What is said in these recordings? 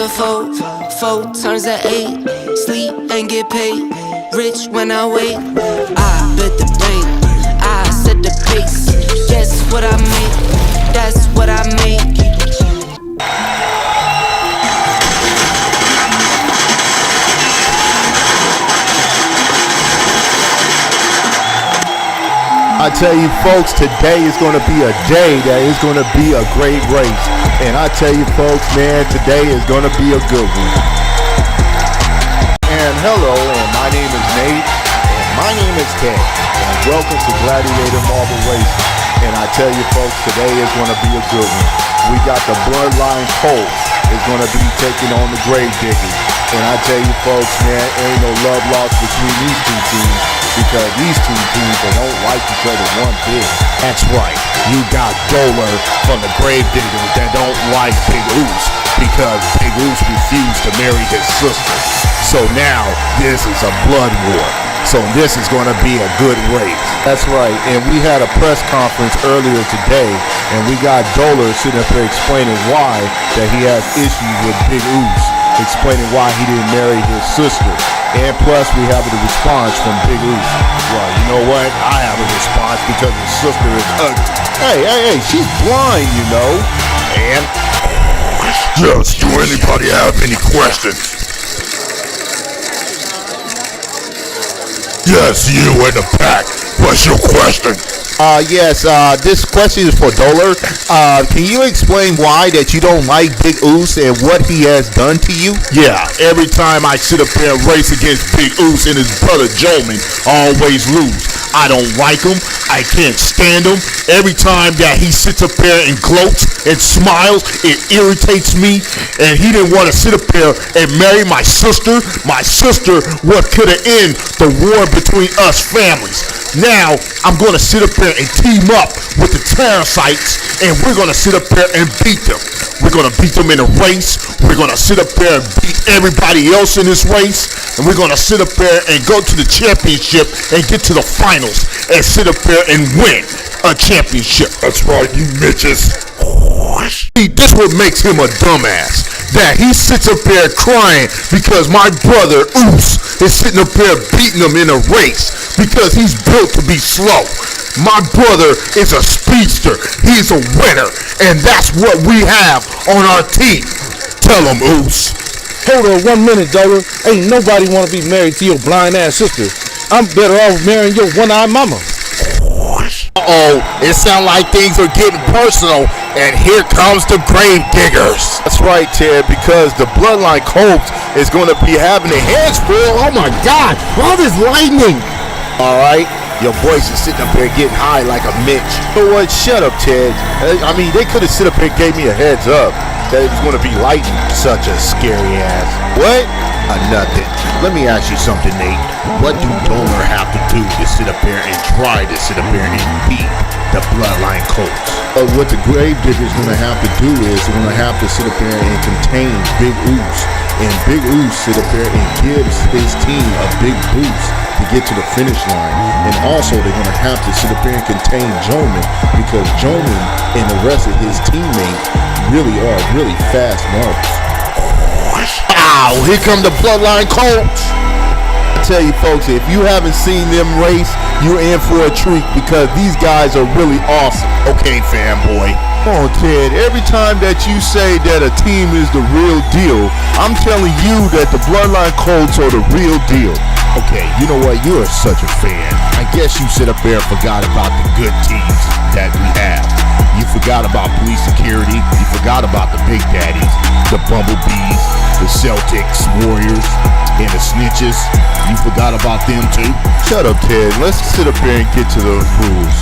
to four, four turns to eight. Sleep and get paid, rich when I wait. I bet the bank, I set the pace. Guess what I make, that's what I make. I tell you folks, today is going to be a day that is going to be a great race. And I tell you folks, man, today is going to be a good one. And hello, and my name is Nate, and my name is Ted. And welcome to Gladiator Marble Racing. And I tell you folks, today is going to be a good one. We got the Bloodline Colts is going to be taking on the Grave Diggers. And I tell you folks, man, ain't no love lost between these two teams. Because these two teams, they don't like each other one bit. That's right. You got Doler from the Grave Diggers that don't like Big Oos because Big Oos refused to marry his sister. So now this is a blood war. So this is going to be a good race. That's right. And we had a press conference earlier today, and we got Doler sitting up there explaining why that he has issues with Big Oos, explaining why he didn't marry his sister. And plus, we have a response from Big Oos. Well, you know what? I have a response because his sister is ugly. Hey, she's blind, you know. And yes, do anybody have any questions? Yes, you in the back. What's your question? Yes, this question is for Doler. Can you explain why that you don't like Big Oos and what he has done to you? yeah, every time I sit up there and race against Big Oos and his brother Jolman, I always lose. I don't like him. I can't stand him. Every time that he sits up there and gloats and smiles, it irritates me. And he didn't want to sit up there and marry my sister. My sister, what could have ended the war between us families. Now, I'm going to sit up there and team up with the Terrorcites, and we're going to sit up there and beat them. We're going to beat them in a race. We're going to sit up there and beat everybody else in this race. And we're going to sit up there and go to the championship and get to the finals and sit up there and win a championship. That's right, you bitches. See, this what makes him a dumbass. That he sits up there crying because my brother Oos is sitting up there beating him in a race because he's built to be slow. My brother is a speedster. He's a winner. And that's what we have on our team. Tell him, Oos. Hold on 1 minute, Doler. Ain't nobody want to be married to your blind ass sister. I'm better off marrying your one-eyed mama. Uh-oh, it sounds like things are getting personal, and here comes the Grave Diggers. That's right, Ted, because the Bloodline Colts is going to be having their hands full. Oh my God, all this lightning. All right, your voice is sitting up there getting high like a Mitch. You know what? Shut up, Ted. I mean, they could have sit up here and gave me a heads up that it was going to be lightning. Such a scary ass. What? Nothing. Let me ask you something, Nate. What do Doler have to do to sit up there and try to sit up there and beat the Bloodline Colts? What the Grave Diggers going to have to do is they're going to have to sit up there and contain Big Oos. And Big Oos sit up there and gives his team a big boost to get to the finish line. And also they're going to have to sit up there and contain Jolman because Jolman and the rest of his teammates really are really fast marbles. Ow, here come the Bloodline Colts. I tell you folks, if you haven't seen them race, you're in for a treat because these guys are really awesome. Okay, fanboy. Come on, Ted, every time that you say that a team is the real deal, I'm telling you that the Bloodline Colts are the real deal. Okay, you know what? You're such a fan. I guess you sit up there and forgot about the good teams that we have. You forgot about Police Security. You forgot about the Big Daddies, the Bumblebees, the Celtics, Warriors, and the Snitches. You forgot about them too? Shut up, Ted. Let's sit up here and get to those rules.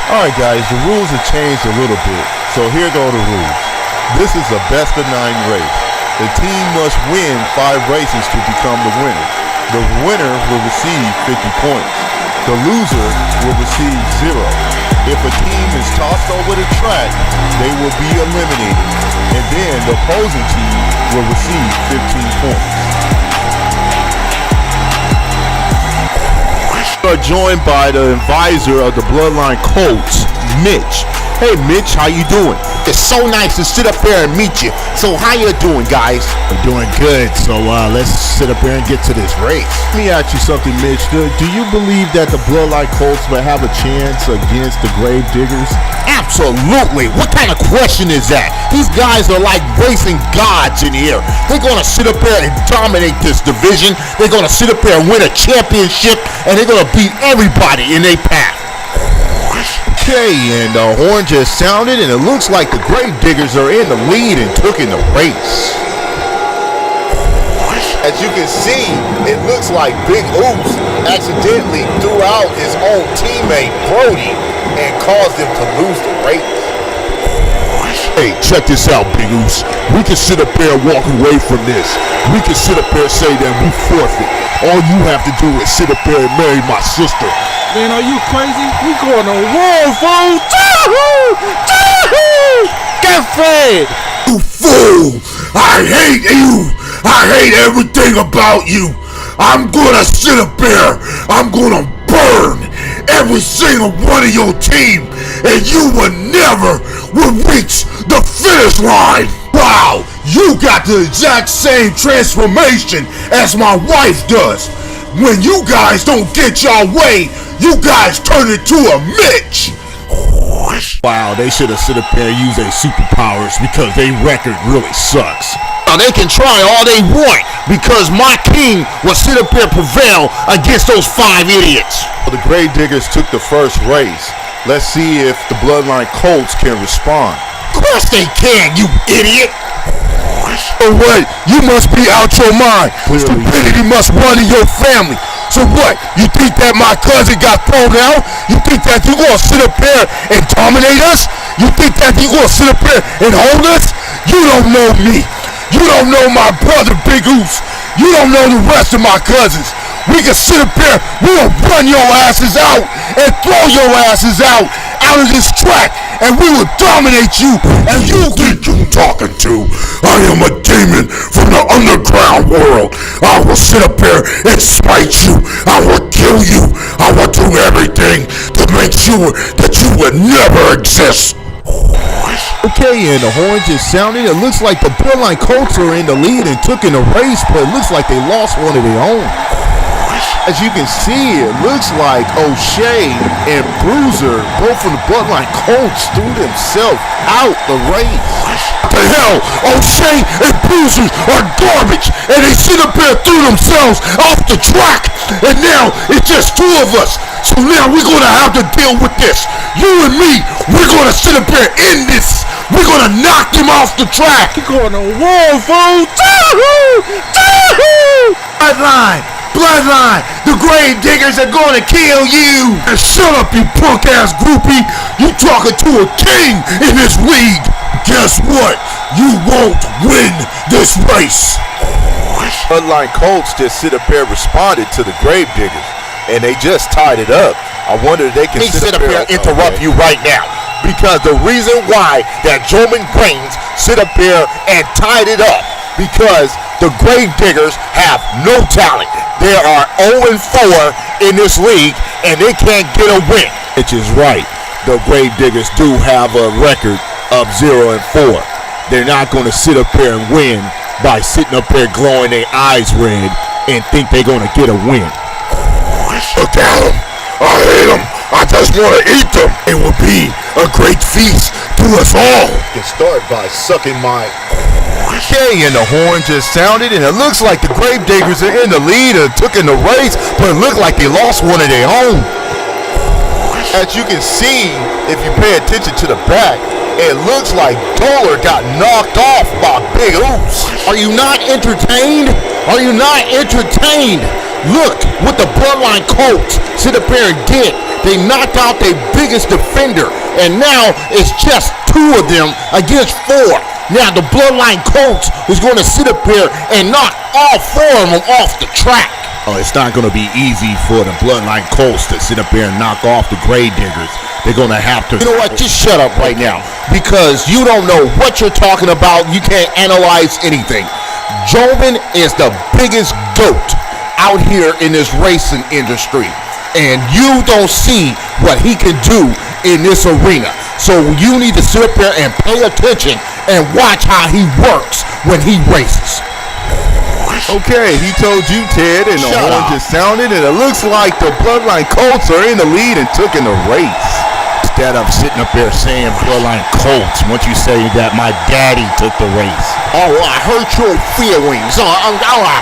Alright guys, the rules have changed a little bit. So here go the rules. This is a best of 9 race. The team must win 5 races to become the winner. The winner will receive 50 points. The loser will receive 0. If a team is tossed over the track, they will be eliminated. And then the opposing team will receive 15 points. We are joined by the advisor of the Bloodline Colts, Mitch. Hey Mitch, how you doing? It's so nice to sit up here and meet you. So how you doing, guys? We're doing good. So let's sit up here and get to this race. Let me ask you something, Mitch. Do you believe that the Bloodline Colts will have a chance against the Grave Diggers? Absolutely. What kind of question is that? These guys are like racing gods in here. They're going to sit up there and dominate this division. They're going to sit up there and win a championship, and they're going to beat everybody in their path. Okay, and the horn just sounded, and it looks like the Grave Diggers are in the lead and took in the race. As you can see, it looks like Big Oops accidentally threw out his own teammate Brody and caused him to lose the race. Hey, check this out, Big Oops. We can sit up there and walk away from this. We can sit up there and say that we forfeit. All you have to do is sit up there and marry my sister. Man, are you crazy? We going on war, fool! Get fed! You fool! I hate you! I hate everything about you! I'm gonna sit up there! I'm gonna burn every single one of your team! And you will reach the finish line! Wow! You got the exact same transformation as my wife does! When you guys don't get your way, you guys turn into a Mitch! Wow, they should have sit up there and used their superpowers because their record really sucks. Now they can try all they want because my king will sit up there and prevail against those 5 idiots. The Grave Diggers took the first race. Let's see if the Bloodline Colts can respond. Of course they can, you idiot. So what? You must be out your mind. Stupidity must run in your family. So what? You think that my cousin got thrown out? You think that you gonna sit up there and dominate us? You think that you gonna sit up there and hold us? You don't know me. You don't know my brother Big Oops. You don't know the rest of my cousins. We can sit up there, we'll run your asses out and throw your asses out of this track, and we will dominate you. And you think you talking to? I am a demon from the underground world. I will sit up there and spite you. I will kill you. I will do everything to make sure that you will never exist. Okay, and the horn just sounded. It looks like the Bloodline Colts are in the lead and took in the race, but it looks like they lost one of their own. As you can see, it looks like O'Shea and Bruiser, both from the Bloodline Colts, threw themselves out the race. What the hell? O'Shea and Bruiser are garbage, and they sit up there and threw themselves off the track. And now it's just 2 of us. So now we're gonna have to deal with this. You and me, we're gonna sit up there and end this. We're gonna knock them off the track. We going on war, fool! Bloodline, the Grave Diggers are gonna kill you. And shut up, you punk ass groupie. You talking to a king in this league. Guess what? You won't win this race. Bloodline Colts just sit up there and responded to the Grave Diggers, and they just tied it up. I wonder if they can sit up here and interrupt you right now. Because the reason why that Joman Brains sit up here and tied it up, because the Grave Diggers have no talent. They are 0-4 in this league, and they can't get a win. Which is right. The Grave Diggers do have a record of 0-4. They're not going to sit up there and win by sitting up there glowing their eyes red and think they're going to get a win. Look at them. I hate them. I just want to eat them. It will be a great feast to us all. You can start by sucking my... Okay, and the horn just sounded, and it looks like the Grave Diggers are in the lead and took in the race, but it looked like they lost one of their own. As you can see, if you pay attention to the back, it looks like Dollar got knocked off by Big Oops. Are you not entertained? Are you not entertained? Look what the Bloodline Colts sit up there and did. They knocked out their biggest defender, and now it's just 2 of them against 4. Now the Bloodline Colts is going to sit up here and knock all 4 of them off the track. Oh, it's not going to be easy for the Bloodline Colts to sit up there and knock off the Grave Diggers. They're going to have to... You know what? Just shut up right now, because you don't know what you're talking about. You can't analyze anything. Joman is the biggest GOAT out here in this racing industry, and you don't see what he can do in this arena. So you need to sit up there and pay attention and watch how he works when he races. Okay, he told you, Ted, and the Shut horn up. just sounded, and it looks like the Bloodline Colts are in the lead and took in the race. Instead of sitting up there saying Bloodline Colts, once you say that my daddy took the race. Oh, I hurt your feelings. I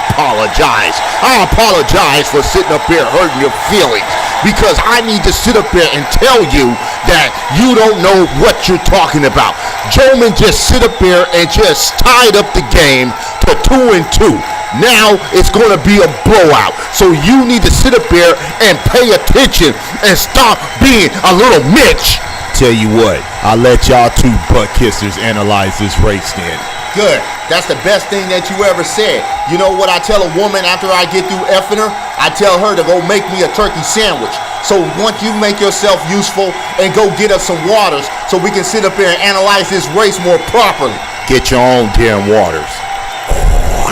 apologize. I apologize for sitting up here hurting your feelings because I need to sit up there and tell you that you don't know what you're talking about. Joman just sit up there and just tied up the game to 2-2. Now it's going to be a blowout. So you need to sit up there and pay attention and stop being a little Mitch. Tell you what, I'll let y'all two butt kissers analyze this race then. Good. That's the best thing that you ever said. You know what I tell a woman after I get through effing her? I tell her to go make me a turkey sandwich. So once you make yourself useful and go get us some waters so we can sit up here and analyze this race more properly. Get your own damn waters.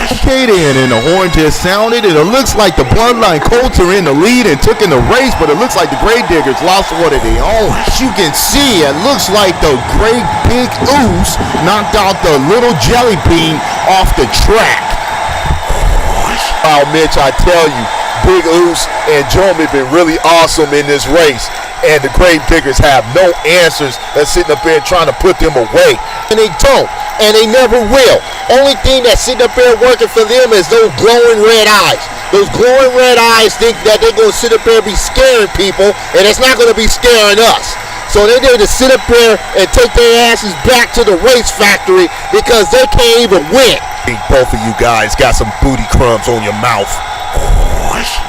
Okay then, and the horn just sounded, and it looks like the Bloodline Colts are in the lead and took in the race, but it looks like the Grave Diggers lost one of their own. As you can see, it looks like the great big Oos knocked out the little jelly bean off the track. Wow, Mitch, I tell you, Big Oos and Joman have been really awesome in this race, and the Grave Diggers have no answers. They're sitting up there trying to put them away. And they don't, and they never will. Only thing that's sitting up there working for them is those glowing red eyes. Those glowing red eyes think that they're going to sit up there and be scaring people, and it's not going to be scaring us. So they need to sit up there and take their asses back to the race factory because they can't even win. Both of you guys got some booty crumbs on your mouth.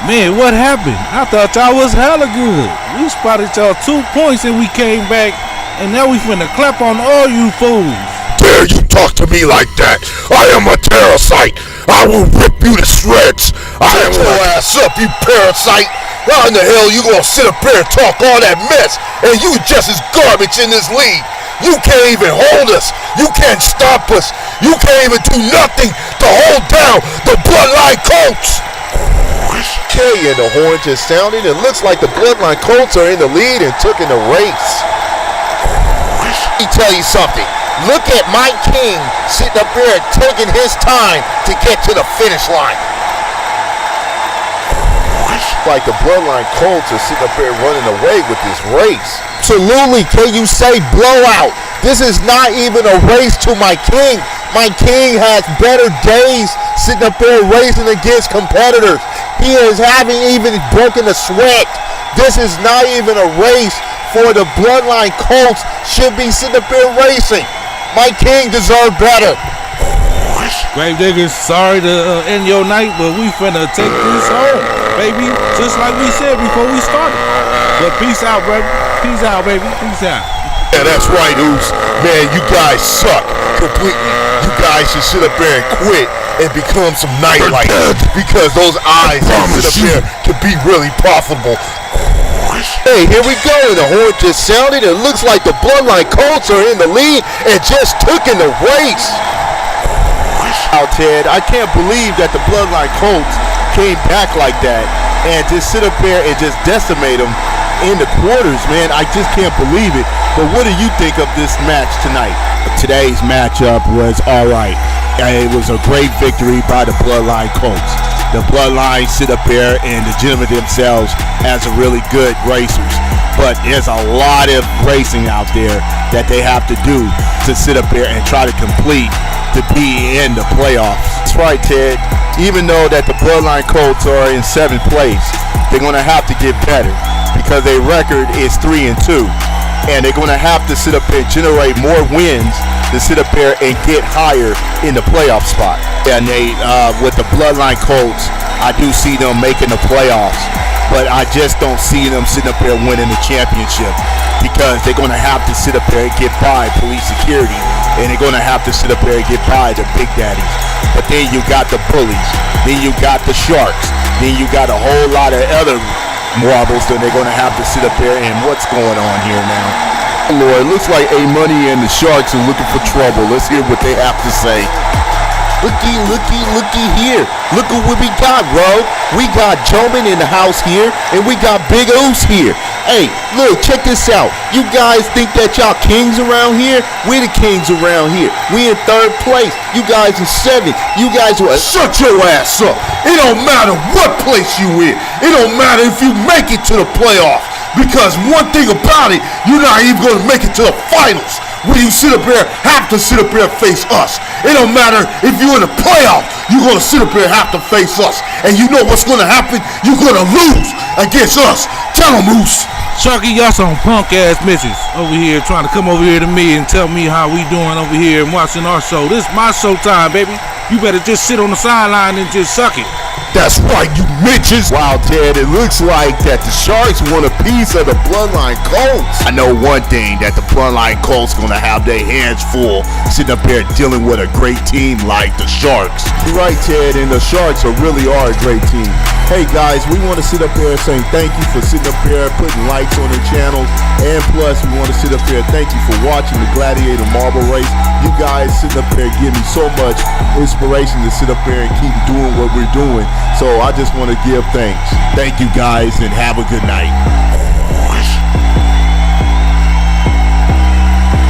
Man, what happened? I thought y'all was hella good. We spotted y'all 2 points and we came back, and now we finna clap on all you fools. Dare you talk to me like that? I am a parasite. I will rip you to shreds. I am your ass up, you parasite. How in the hell you gonna sit up here and talk all that mess, and you just as garbage in this league? You can't even hold us. You can't stop us. You can't even do nothing to hold down the Bloodline Colts. Okay, and the horn just sounded. It looks like the Bloodline Colts are in the lead and took in the race. Let me tell you something. Look at Mike King sitting up there taking his time to get to the finish line. Like the Bloodline Colts are sitting up there running away with this race. Absolutely. Can you say blowout? This is not even a race to Mike King. Mike King has better days sitting up there racing against competitors. He is having even broken a sweat. This is not even a race for the Bloodline Colts. Should be sitting up there racing. Mike King deserved better. Grave Diggers, sorry to end your night, but we finna take this home, baby. Just like we said before we started. But peace out, brother. Peace out, baby. Peace out. Yeah, that's right, Oos. Man, you guys suck completely. You guys should sit up there and quit and become some nightlights because those eyes that sit up there can be really profitable. Hey, here we go. The horn just sounded. It looks like the Bloodline Colts are in the lead and just took in the race. Wow, Ted, I can't believe that the Bloodline Colts came back like that and just sit up there and just decimate them in the quarters, man. I just can't believe it. But what do you think of this match tonight? Today's matchup was all right. It was a great victory by the Bloodline Colts. The Bloodline sit up there and legitimate themselves as a really good racers. But there's a lot of racing out there that they have to do to sit up there and try to complete to be in the playoffs. That's right, Ted. Even though that the Bloodline Colts are in 7th place, they're going to have to get better because their record is 3-2. And they're going to have to sit up there and generate more wins to sit up there and get higher in the playoff spot. Yeah, Nate, with the Bloodline Colts, I do see them making the playoffs, but I just don't see them sitting up there winning the championship because they're going to have to sit up there and get by police security, and they're going to have to sit up there and get by the Big Daddies. But then you got the Bullies, then you got the Sharks, then you got a whole lot of other marbles that they're going to have to sit up there and what's going on here now. Lord, it looks like A-Money and the Sharks are looking for trouble. Let's hear what they have to say. Looky here. Look at what we got, bro. We got Joman in the house here, and we got Big Oos here. Hey, look, check this out. You guys think that y'all kings around here? We're the kings around here. We in 3rd place. You guys in 7th. You guys are... Shut your ass up. It don't matter what place you in. It don't matter if you make it to the playoffs. Because one thing about it, you're not even going to make it to the finals. When you sit up here, have to sit up here and face us. It don't matter if you're in the playoffs. You're going to sit up here and have to face us. And you know what's going to happen? You're going to lose against us. Tell them, Moose. Sharky, y'all some punk ass bitches over here trying to come over here to me and tell me how we doing over here and watching our show. This is my show time, baby. You better just sit on the sideline and just suck it. That's right, you bitches. Wow, Ted, it looks like that the Sharks want a piece of the Bloodline Colts. I know one thing, that the Bloodline Colts gonna have their hands full sitting up here dealing with a great team like the Sharks. You're right, Ted, and the Sharks really are a great team. Hey guys, we want to sit up here saying thank you for sitting up here, putting likes on the channels, and plus we want to sit up here and thank you for watching the Gladiator Marble Race. You guys sitting up here give me so much inspiration to sit up here and keep doing what we're doing. So I just want to give thanks. Thank you guys and have a good night.